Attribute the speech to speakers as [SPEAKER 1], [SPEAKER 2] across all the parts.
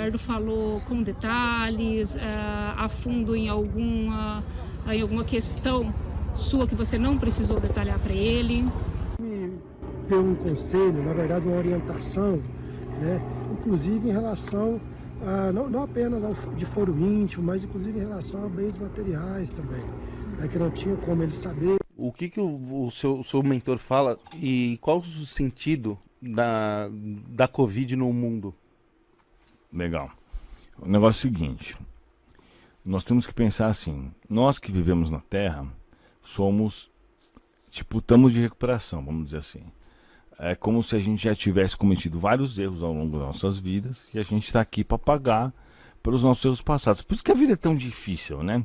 [SPEAKER 1] Eduardo falou com detalhes, a fundo em alguma questão sua que você não precisou detalhar para ele?
[SPEAKER 2] Me deu um conselho, na verdade uma orientação, né? Inclusive em relação a, não apenas de foro íntimo, mas inclusive em relação a bens materiais também, né? Que não tinha como ele saber.
[SPEAKER 3] O que o seu mentor fala e qual o sentido da Covid no mundo?
[SPEAKER 4] Legal. O negócio é o seguinte, nós temos que pensar assim, nós que vivemos na Terra somos, tipo, estamos de recuperação, vamos dizer assim. É como se a gente já tivesse cometido vários erros ao longo das nossas vidas e a gente está aqui para pagar pelos nossos erros passados. Por isso que a vida é tão difícil, né?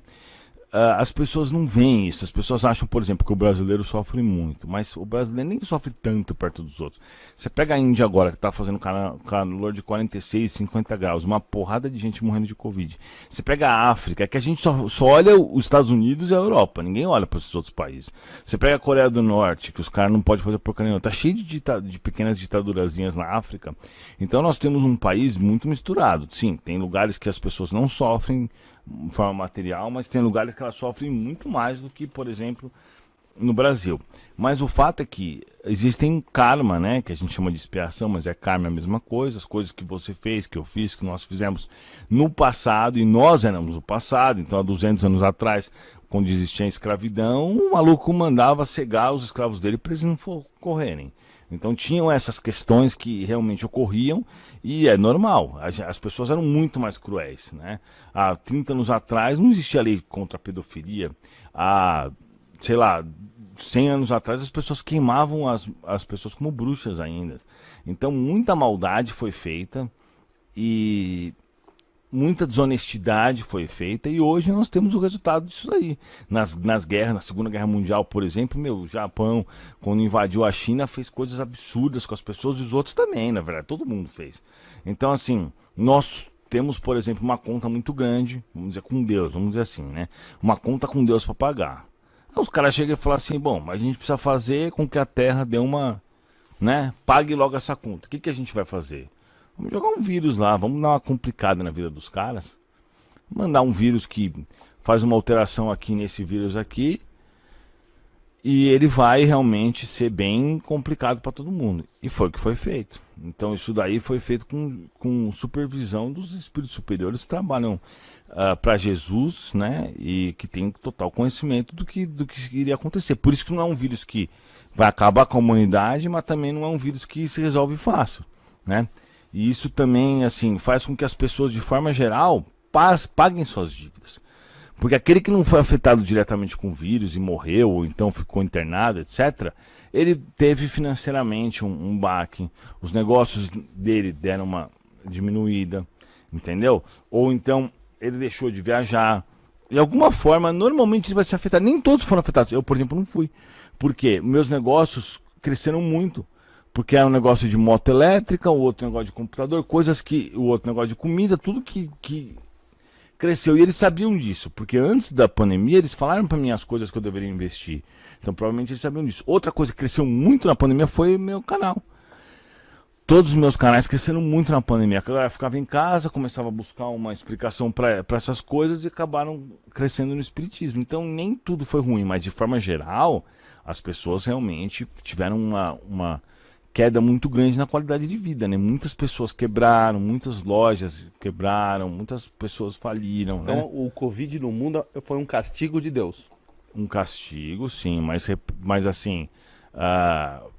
[SPEAKER 4] As pessoas não veem isso, as pessoas acham, por exemplo, que o brasileiro sofre muito, mas o brasileiro nem sofre tanto perto dos outros. Você pega a Índia agora, que está fazendo calor de 46, 50 graus, uma porrada de gente morrendo de Covid. Você pega a África, que a gente só olha os Estados Unidos e a Europa, ninguém olha para esses outros países. Você pega a Coreia do Norte, que os caras não podem fazer porcaria nenhuma, está cheio de pequenas ditadurazinhas na África. Então nós temos um país muito misturado. Sim, tem lugares que as pessoas não sofrem de forma material, mas tem lugares que elas sofrem muito mais do que, por exemplo, no Brasil. Mas o fato é que existem karma, né, que a gente chama de expiação, mas é karma a mesma coisa, as coisas que você fez, que eu fiz, que nós fizemos no passado, e nós éramos o passado. Então há 200 anos atrás, quando existia a escravidão, o maluco mandava cegar os escravos dele para eles não correrem. Então tinham essas questões que realmente ocorriam e é normal, as pessoas eram muito mais cruéis, né? Há 30 anos atrás não existia lei contra a pedofilia, há, sei lá, 100 anos atrás as pessoas queimavam as pessoas como bruxas ainda. Então muita maldade foi feita e muita desonestidade foi feita e hoje nós temos o resultado disso aí. Nas guerras, na Segunda Guerra Mundial, por exemplo, o Japão, quando invadiu a China, fez coisas absurdas com as pessoas e os outros também, na verdade, todo mundo fez. Então, assim, nós temos, por exemplo, uma conta muito grande, vamos dizer, com Deus, vamos dizer assim, né? Uma conta com Deus para pagar. Aí os caras chegam e falam assim, bom, mas a gente precisa fazer com que a Terra dê uma, né? Pague logo essa conta. O que a gente vai fazer? Vamos jogar um vírus lá, vamos dar uma complicada na vida dos caras. Mandar um vírus que faz uma alteração aqui nesse vírus aqui. E ele vai realmente ser bem complicado para todo mundo. E foi o que foi feito. Então isso daí foi feito com supervisão dos espíritos superiores que trabalham para Jesus, né? E que tem total conhecimento do que iria acontecer. Por isso que não é um vírus que vai acabar com a humanidade, mas também não é um vírus que se resolve fácil, né? E isso também, assim, faz com que as pessoas, de forma geral, paguem suas dívidas. Porque aquele que não foi afetado diretamente com o vírus e morreu, ou então ficou internado, etc., ele teve financeiramente um baque. Os negócios dele deram uma diminuída, entendeu? Ou então ele deixou de viajar. De alguma forma, normalmente ele vai ser afetado. Nem todos foram afetados. Eu, por exemplo, não fui. Porque meus negócios cresceram muito. Porque era um negócio de moto elétrica, o outro negócio de computador, coisas que... O outro negócio de comida, tudo que cresceu. E eles sabiam disso, porque antes da pandemia eles falaram para mim as coisas que eu deveria investir. Então provavelmente eles sabiam disso. Outra coisa que cresceu muito na pandemia foi o meu canal. Todos os meus canais cresceram muito na pandemia. A galera ficava em casa, começava a buscar uma explicação para essas coisas e acabaram crescendo no espiritismo. Então nem tudo foi ruim, mas de forma geral, as pessoas realmente tiveram uma queda muito grande na qualidade de vida, né? Muitas pessoas quebraram, muitas lojas quebraram, muitas pessoas faliram.
[SPEAKER 3] Então,
[SPEAKER 4] né?
[SPEAKER 3] o Covid no mundo foi um castigo de Deus.
[SPEAKER 4] Um castigo, sim, mas assim,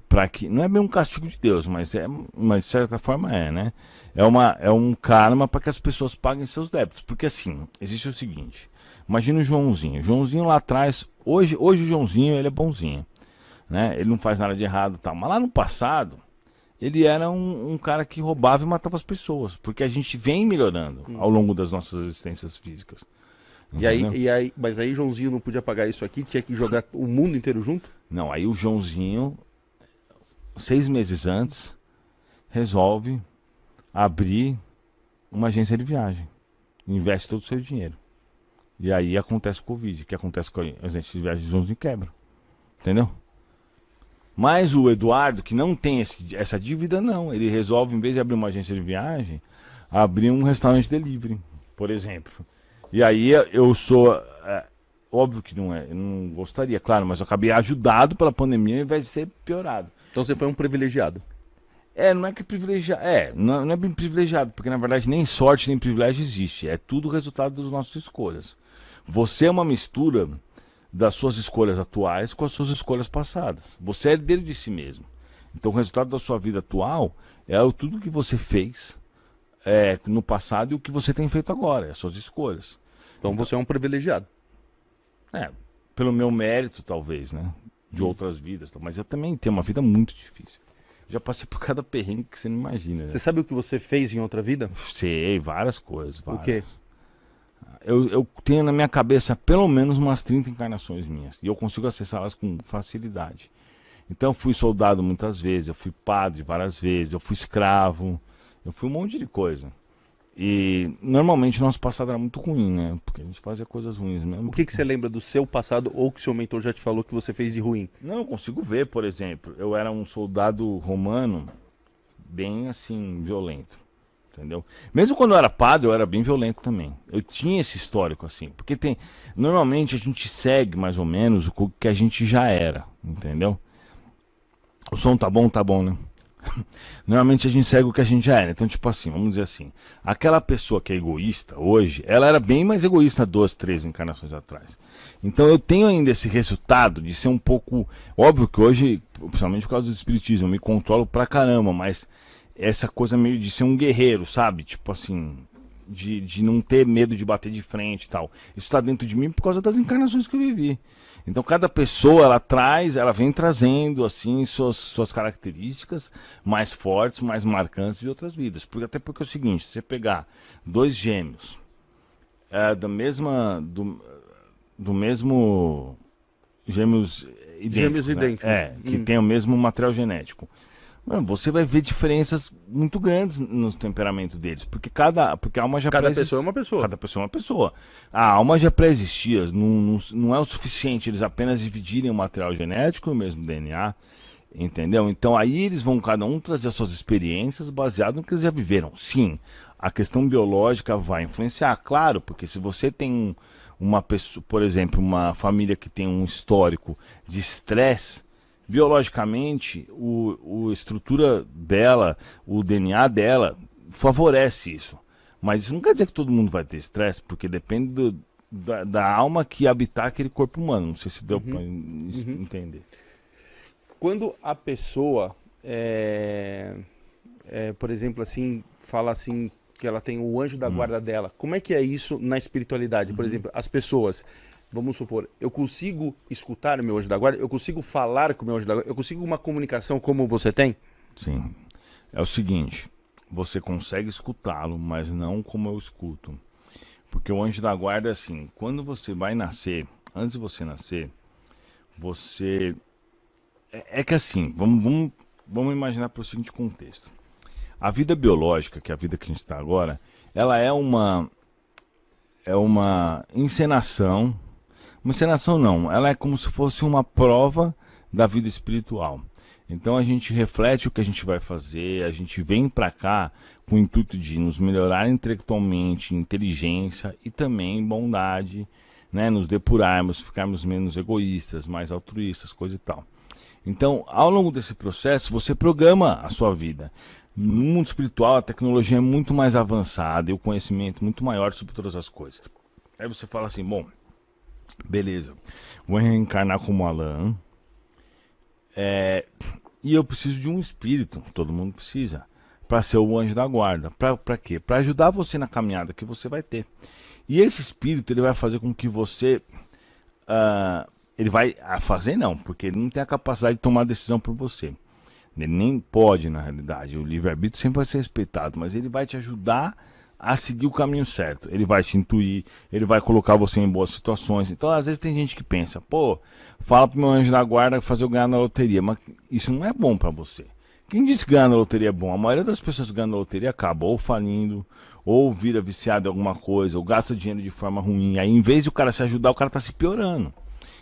[SPEAKER 4] para que não é bem um castigo de Deus, mas de certa forma né? É um karma para que as pessoas paguem seus débitos, porque assim, existe o seguinte: imagina o Joãozinho. Joãozinho lá atrás, hoje o Joãozinho ele é bonzinho. Né? Ele não faz nada de errado, tal. Mas lá no passado, ele era um cara que roubava e matava as pessoas. Porque a gente vem melhorando ao longo das nossas existências físicas.
[SPEAKER 3] Mas aí Joãozinho não podia pagar isso aqui, tinha que jogar o mundo inteiro junto?
[SPEAKER 4] Não, aí o Joãozinho, 6 meses antes, resolve abrir uma agência de viagem. Investe todo o seu dinheiro. E aí acontece o Covid. O que acontece com a agência de viagem de Joãozinho quebra. Entendeu? Mas o Eduardo, que não tem essa dívida, não. Ele resolve, em vez de abrir uma agência de viagem, abrir um restaurante delivery, por exemplo. E aí eu sou... óbvio que não é, eu não gostaria, claro, mas eu acabei ajudado pela pandemia ao invés de ser piorado.
[SPEAKER 3] Então você foi um privilegiado.
[SPEAKER 4] Não é que privilegiado. Não é bem privilegiado, porque na verdade nem sorte nem privilégio existe. É tudo resultado das nossas escolhas. Você é uma mistura das suas escolhas atuais com as suas escolhas passadas. Você é herdeiro de si mesmo. Então o resultado da sua vida atual é tudo que você fez no passado e o que você tem feito agora, as suas escolhas.
[SPEAKER 3] Então você é um privilegiado.
[SPEAKER 4] Pelo meu mérito, talvez, né? De outras vidas. Mas eu também tenho uma vida muito difícil. Já passei por cada perrengue que você não imagina. Né?
[SPEAKER 3] Você sabe o que você fez em outra vida?
[SPEAKER 4] Sei, várias coisas. Várias.
[SPEAKER 3] O quê?
[SPEAKER 4] Eu tenho na minha cabeça pelo menos umas 30 encarnações minhas. E eu consigo acessá-las com facilidade. Então eu fui soldado muitas vezes, eu fui padre várias vezes, eu fui escravo, eu fui um monte de coisa. E normalmente o nosso passado era muito ruim, né? Porque a gente fazia coisas ruins mesmo.
[SPEAKER 3] O que você lembra do seu passado ou que seu mentor já te falou que você fez de ruim?
[SPEAKER 4] Não, eu consigo ver, por exemplo, eu era um soldado romano bem assim, violento, entendeu? Mesmo quando eu era padre, eu era bem violento também. Eu tinha esse histórico assim, porque normalmente a gente segue mais ou menos o que a gente já era, entendeu? O som tá bom, né? Normalmente a gente segue o que a gente já era. Então, tipo assim, vamos dizer assim, aquela pessoa que é egoísta hoje, ela era bem mais egoísta 2, 3 encarnações atrás. Então eu tenho ainda esse resultado de ser um pouco... Óbvio que hoje, principalmente por causa do espiritismo, eu me controlo pra caramba, mas essa coisa meio de ser um guerreiro, sabe? Tipo assim, de não ter medo de bater de frente e tal. Isso tá dentro de mim por causa das encarnações que eu vivi. Então cada pessoa, ela vem trazendo assim suas características mais fortes, mais marcantes de outras vidas. Até porque é o seguinte, se você pegar 2 gêmeos do mesmo
[SPEAKER 3] gêmeos idênticos,
[SPEAKER 4] né? Que tem o mesmo material genético. Mano, você vai ver diferenças muito grandes no temperamento deles, porque a alma já
[SPEAKER 3] Cada pessoa é uma pessoa.
[SPEAKER 4] Cada pessoa é uma pessoa. A alma já pré-existia, não é o suficiente eles apenas dividirem o material genético e o mesmo DNA, entendeu? Então aí eles vão cada um trazer as suas experiências baseado no que eles já viveram. Sim, a questão biológica vai influenciar, claro, porque se você tem uma pessoa, por exemplo, uma família que tem um histórico de estresse, biologicamente, a estrutura dela, o DNA dela, favorece isso. Mas isso não quer dizer que todo mundo vai ter estresse, porque depende da alma que habitar aquele corpo humano. Não sei se deu para entender.
[SPEAKER 3] Quando a pessoa, por exemplo, assim, fala assim, que ela tem o anjo da guarda dela, como é que é isso na espiritualidade? Por exemplo, as pessoas... Vamos supor, eu consigo escutar o meu anjo da guarda? Eu consigo falar com o meu anjo da guarda? Eu consigo uma comunicação como você tem?
[SPEAKER 4] Sim. É o seguinte, você consegue escutá-lo, mas não como eu escuto. Porque o anjo da guarda é assim, quando você vai nascer, antes de você nascer, você... É que assim, vamos imaginar para o seguinte contexto. A vida biológica, que é a vida que a gente está agora, ela é uma encenação. Uma encenação não, ela é como se fosse uma prova da vida espiritual. Então a gente reflete o que a gente vai fazer, a gente vem para cá com o intuito de nos melhorar intelectualmente, inteligência e também bondade, né? Nos depurarmos, ficarmos menos egoístas, mais altruístas, coisa e tal. Então, ao longo desse processo, você programa a sua vida. No mundo espiritual, a tecnologia é muito mais avançada e o conhecimento muito maior sobre todas as coisas. Aí você fala assim, bom... Beleza, vou reencarnar como Alan e eu preciso de um espírito, todo mundo precisa, para ser o anjo da guarda. Para quê? Para ajudar você na caminhada que você vai ter. E esse espírito ele vai fazer com que você... ele vai fazer não, porque ele não tem a capacidade de tomar decisão por você. Ele nem pode, na realidade. O livre-arbítrio sempre vai ser respeitado, mas ele vai te ajudar a seguir o caminho certo. Ele vai te intuir, ele vai colocar você em boas situações. Então, às vezes tem gente que pensa, pô, fala pro meu anjo da guarda fazer eu ganhar na loteria, mas isso não é bom para você. Quem disse que ganhar na loteria é bom? A maioria das pessoas que ganham na loteria acaba ou falindo, ou vira viciado em alguma coisa, ou gasta dinheiro de forma ruim. Aí, em vez de o cara se ajudar, o cara tá se piorando.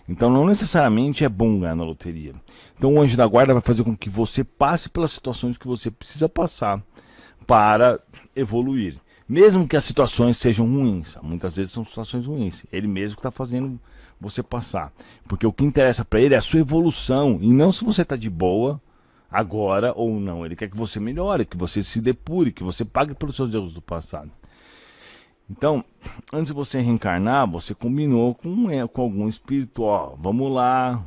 [SPEAKER 4] Então, não necessariamente é bom ganhar na loteria. Então, o anjo da guarda vai fazer com que você passe pelas situações que você precisa passar, para evoluir. Mesmo que as situações sejam ruins, muitas vezes são situações ruins, ele mesmo que está fazendo você passar. Porque o que interessa para ele é a sua evolução, e não se você está de boa agora ou não. Ele quer que você melhore, que você se depure, que você pague pelos seus erros do passado. Então, antes de você reencarnar, você combinou com algum espírito, ó, vamos lá,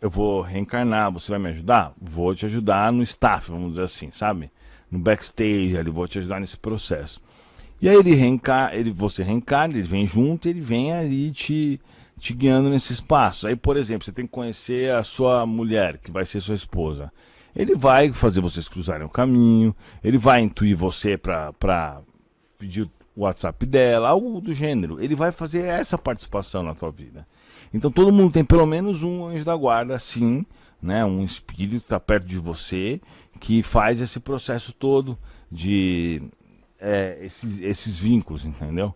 [SPEAKER 4] eu vou reencarnar, você vai me ajudar? Vou te ajudar no staff, vamos dizer assim, sabe? No backstage, ali, vou te ajudar nesse processo. E aí você reencarna, ele vem junto, ele vem ali te guiando nesses passos. Aí, por exemplo, você tem que conhecer a sua mulher, que vai ser sua esposa. Ele vai fazer vocês cruzarem o caminho, ele vai intuir você para pedir o WhatsApp dela, algo do gênero. Ele vai fazer essa participação na tua vida. Então todo mundo tem pelo menos um anjo da guarda, sim, né? Um espírito que está perto de você, que faz esse processo todo de esses vínculos, entendeu?